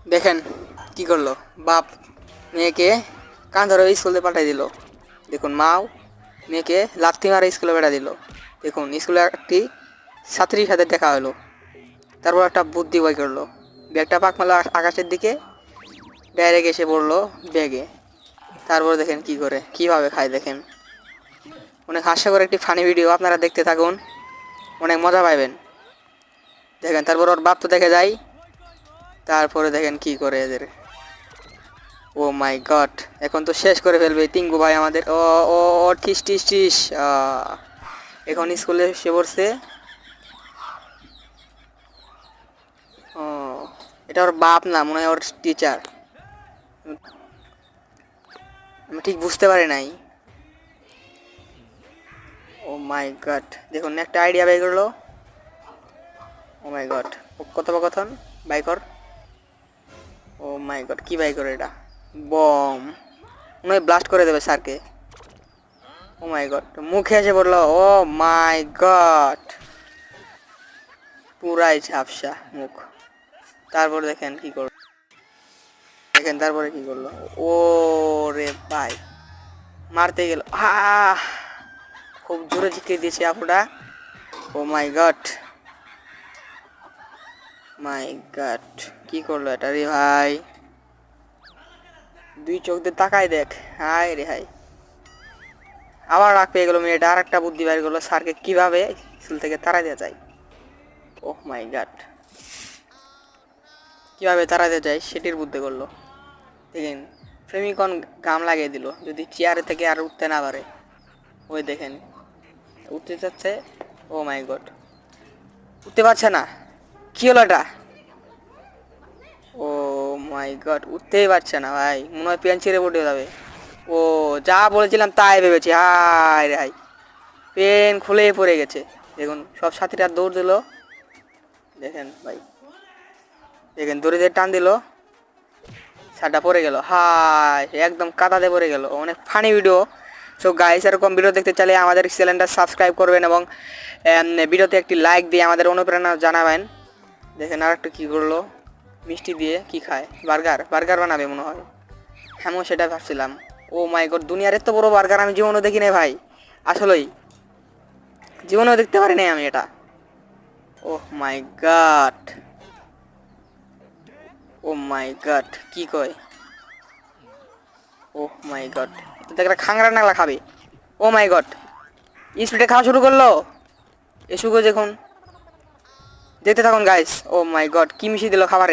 দেখেন কি করলো বাপ, মেয়েকে কান ধরে স্কুলে পাঠিয়ে দিল। দেখুন মাও মেয়েকে লাথি মারে স্কুলে পাঠিয়ে দিল। দেখুন স্কুলে একটি ছাত্রীর সাথে দেখা হলো, তারপর একটা বুদ্ধি বই করলো, ব্যাগটা পাক মারলো আকাশের দিকে, ডাইরেক্ট এসে পড়লো ব্যাগে। তারপর দেখেন কি করে কিভাবে খায়, দেখেন অনেক হাস্যকর একটি ফানি ভিডিও, আপনারা দেখতে থাকুন, অনেক মজা পাইবেন। দেখেন তারপর ওর বাপ তো দেখে যায়, তারপরে দেখেন কি করে এদের। ও মাই গড, এখন তো শেষ করে ফেলবে টিঙ্কু ভাই আমাদের। ও ও ও টিস টিস টিস এখন স্কুলে সে পড়ছে। ও, এটা ওর বাপ না, মনে হয় ওর টিচার, আমি ঠিক বুঝতে পারি নাই। ও মাই গড, দেখুন একটা আইডিয়া বাই করলো। ও মাই গড, কথোপকথন বাই কর। ও মাই গড, কি বাই করে এটা? বম, মনে হয় ব্লাস্ট করে দেবে স্যারকে। ও মাই গড, মুখে এসে পড়লো। ও মাই গড, পুরাই ঝাপসা মুখ। তারপর দেখেন কি করলো, দেখেন তারপরে কি করলো। ও রে ভাই, মারতে গেল, খুব জোরে ঝিঁকে দিয়েছে আপুটা। ও মাই গড, মাই গড, কি করলো এটা রে ভাই? দুই চোখ দিয়ে তাকাই দেখ, হাই রে হাই। আবার রাগ পেয়ে গেলো মেয়েটা, আর একটা বুদ্ধি বাইর করলো, স্যারকে কিভাবে স্কুল থেকে তাড়াই দেওয়া যায়। ওহ মাই গড, কীভাবে তাড়াতে যায় সেটির বুদ্ধি করলো। দেখেন ফেমিকন গাম লাগিয়ে দিল, যদি চেয়ারে থেকে আর উঠতে না পারে। ওই দেখেন উঠতে চাচ্ছে। ও মাই গড, উঠতে পারছে না, কি হলো এটা? ও মাই গড, উঠতেই পারছে না ভাই, মনে হয় পেন ছিঁড়ে পড়ে যাবে। ও, যা বলেছিলাম তাই ভেবেছি, হাই রে হাই, পেন খুলেই পড়ে গেছে। দেখুন সব সাথীরা দৌড় দিল, দেখেন ভাই, দেখেন দড়িতে টান দিল, শার্টটা পড়ে গেল, হাই একদম কাদাতে পড়ে গেল। অনেক ফানি ভিডিও। সো গাইস, এরকম ভিডিও দেখতে চাইলে আমাদের চ্যানেলটা সাবস্ক্রাইব করবেন এবং ভিডিওতে একটি লাইক দিয়ে আমাদের অনুপ্রেরণা জানাবেন। দেখেন আর একটা কী করলো, মিষ্টি দিয়ে কি খায়, বার্গার, বার্গার বানাবে মনে হয়। হ্যাঁ সেটা ভাবছিলাম। ও মাই গড, দুনিয়ার এত বড় বার্গার আমি জীবনেও দেখি নাই ভাই, আসলেই জীবনেও দেখতে পারি নাই আমি এটা। ওহ মাই গড, ও মাই গড, কি কয়? ও মাই গড, একটা খাংরা নাগলা খাবে। ও মাই গড, স্পিডে খাওয়া শুরু করলো। এসুগো দেখুন, দেখতে থাকুন গাইস। ও মাই গড, কি মিশিয়ে দিল খাবারে।